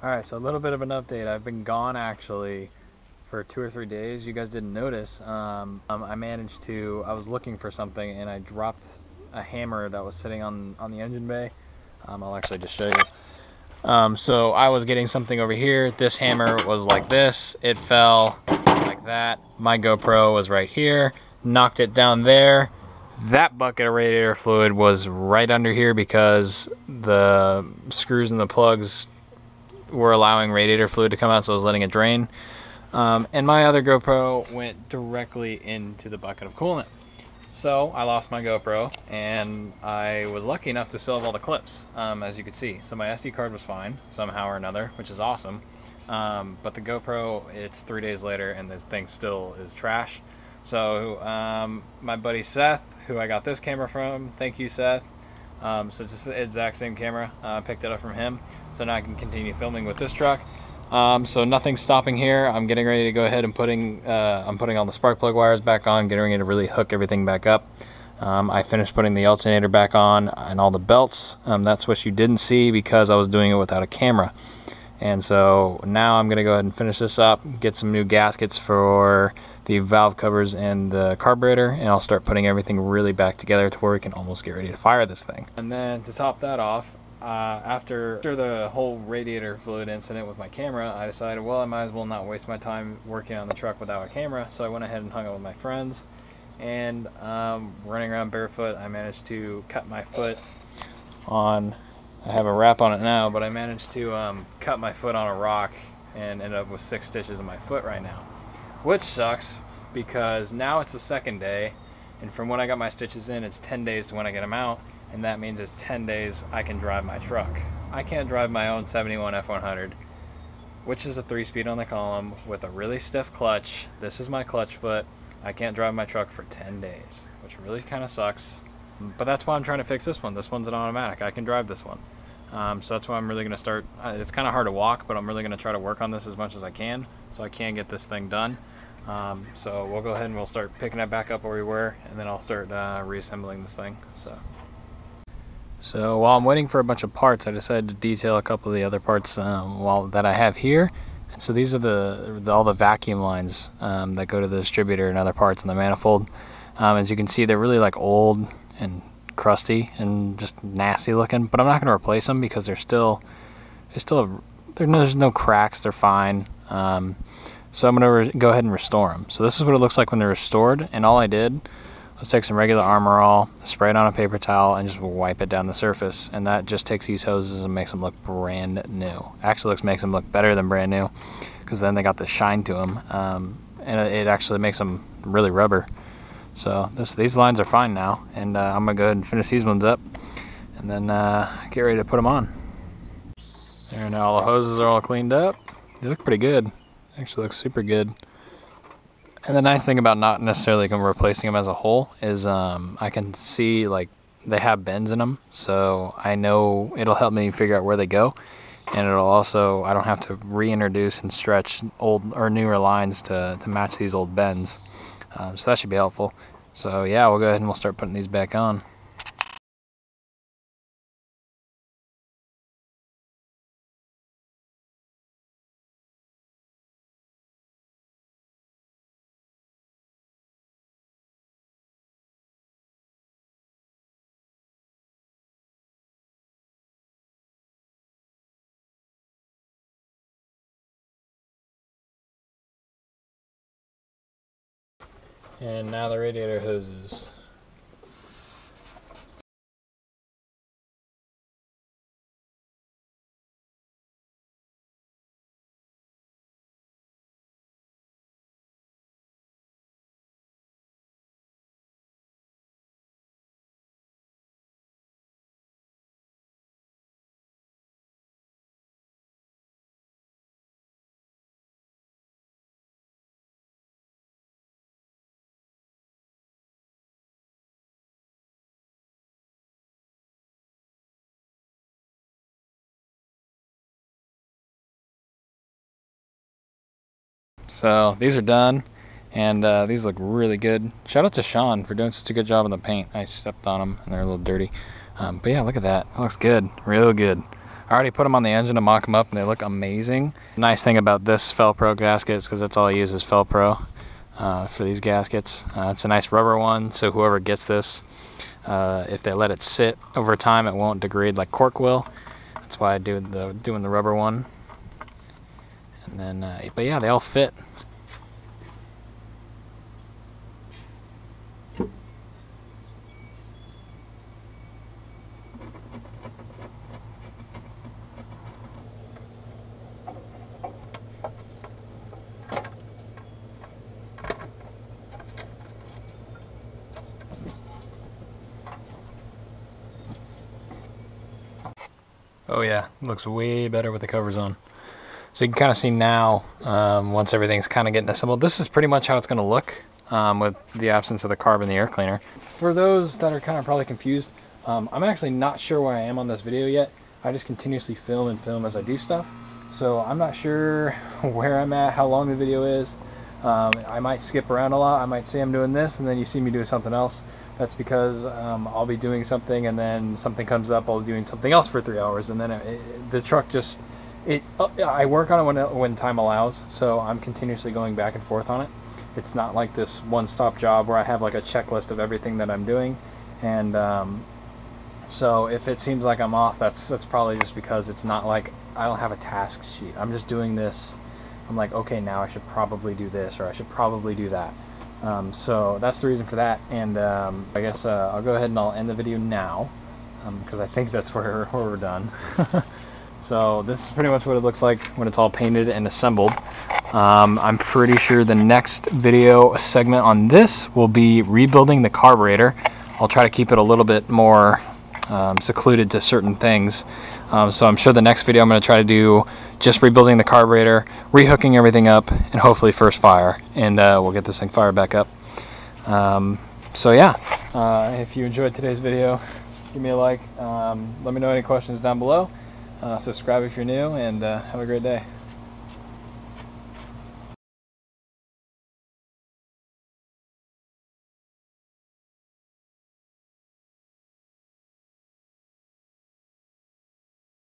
Alright, so a little bit of an update. I've been gone actually for 2 or 3 days. You guys didn't notice. I was looking for something and I dropped a hammer that was sitting on the engine bay. I'll actually just show you. So I was getting something over here. This hammer was like this. It fell like that. My GoPro was right here. Knocked it down there. That bucket of radiator fluid was right under here because the screws and the plugs were allowing radiator fluid to come out, so I was letting it drain. And my other GoPro went directly into the bucket of coolant. So I lost my GoPro, and I was lucky enough to still have all the clips, as you could see. So my SD card was fine, somehow or another, which is awesome. But the GoPro, it's 3 days later, and the thing still is trash. So my buddy Seth, who I got this camera from, thank you, Seth. So it's the exact same camera. I picked it up from him. So now I can continue filming with this truck. So nothing's stopping here. I'm getting ready to go ahead and I'm putting all the spark plug wires back on, getting ready to really hook everything back up. I finished putting the alternator back on and all the belts. That's what you didn't see because I was doing it without a camera. And so now I'm gonna go ahead and finish this up, get some new gaskets for the valve covers and the carburetor, and I'll start putting everything really back together to where we can almost get ready to fire this thing. And then to top that off, after the whole radiator fluid incident with my camera, I decided, well, I might as well not waste my time working on the truck without a camera. So I went ahead and hung out with my friends, and running around barefoot, I managed to cut my foot on, I have a wrap on it now, but I managed to cut my foot on a rock and ended up with 6 stitches in my foot right now, which sucks because now it's the second day, and from when I got my stitches in, it's 10 days to when I get them out. And that means it's 10 days I can drive my truck. I can't drive my own 71 F100, which is a 3-speed on the column with a really stiff clutch. This is my clutch foot. I can't drive my truck for 10 days, which really kind of sucks. But that's why I'm trying to fix this one. This one's an automatic. I can drive this one. So that's why I'm really going to start. It's kind of hard to walk, but I'm really going to try to work on this as much as I can so I can get this thing done. So we'll go ahead and we'll start picking it back up where we were, and then I'll start reassembling this thing. So while I'm waiting for a bunch of parts, I decided to detail a couple of the other parts that I have here. And so these are all the vacuum lines that go to the distributor and other parts in the manifold. As you can see, they're really like old and crusty and just nasty looking. But I'm not going to replace them because there's no cracks. They're fine. So I'm going to go ahead and restore them. So this is what it looks like when they're restored. And all I did was take some regular Armor All, spray it on a paper towel, and just wipe it down the surface. And that just takes these hoses and makes them look brand new. Actually makes them look better than brand new, because then they got the shine to them. And it actually makes them really rubber. So these lines are fine now. And I'm going to go ahead and finish these ones up, and then get ready to put them on. There, now all the hoses are all cleaned up. They look pretty good. Actually looks super good. And the nice thing about not necessarily replacing them as a whole is I can see like they have bends in them, so I know it'll help me figure out where they go, and it'll also, I don't have to reintroduce and stretch old or newer lines to match these old bends. So that should be helpful. So yeah, we'll go ahead and we'll start putting these back on. And now the radiator hoses. So these are done, and these look really good. Shout out to Sean for doing such a good job on the paint. I stepped on them and they're a little dirty, but yeah, look at that. It looks good, real good. All I already put them on the engine to mock them up, and they look amazing. The nice thing about this Felpro gasket is because that's all I use is Felpro for these gaskets. It's a nice rubber one, so whoever gets this, if they let it sit over time, it won't degrade like cork will. That's why I do doing the rubber one. And then, but yeah, they all fit. Oh yeah, it looks way better with the covers on. So you can kind of see now, once everything's kind of getting assembled, this is pretty much how it's going to look with the absence of the carb and the air cleaner. For those that are kind of probably confused, I'm actually not sure where I am on this video yet. I just continuously film and film as I do stuff. So I'm not sure where I'm at, how long the video is. I might skip around a lot. I might say I'm doing this and then you see me doing something else. That's because I'll be doing something and then something comes up, I'll be doing something else for 3 hours, and then the truck just, I work on it when time allows, so I'm continuously going back and forth on it. It's not like this one-stop job where I have like a checklist of everything that I'm doing, and so if it seems like I'm off, that's probably just because it's not like I don't have a task sheet. I'm just doing this. I'm like, okay, now I should probably do this, or I should probably do that. So that's the reason for that, and I guess I'll go ahead and I'll end the video now, because I think that's where we're done. So this is pretty much what it looks like when it's all painted and assembled. I'm pretty sure the next video segment on this will be rebuilding the carburetor. I'll try to keep it a little bit more secluded to certain things. So I'm sure the next video I'm going to try to do just rebuilding the carburetor, rehooking everything up, and hopefully first fire, and we'll get this thing fired back up. So yeah, if you enjoyed today's video, give me a like. Let me know any questions down below. Subscribe if you're new, and have a great day.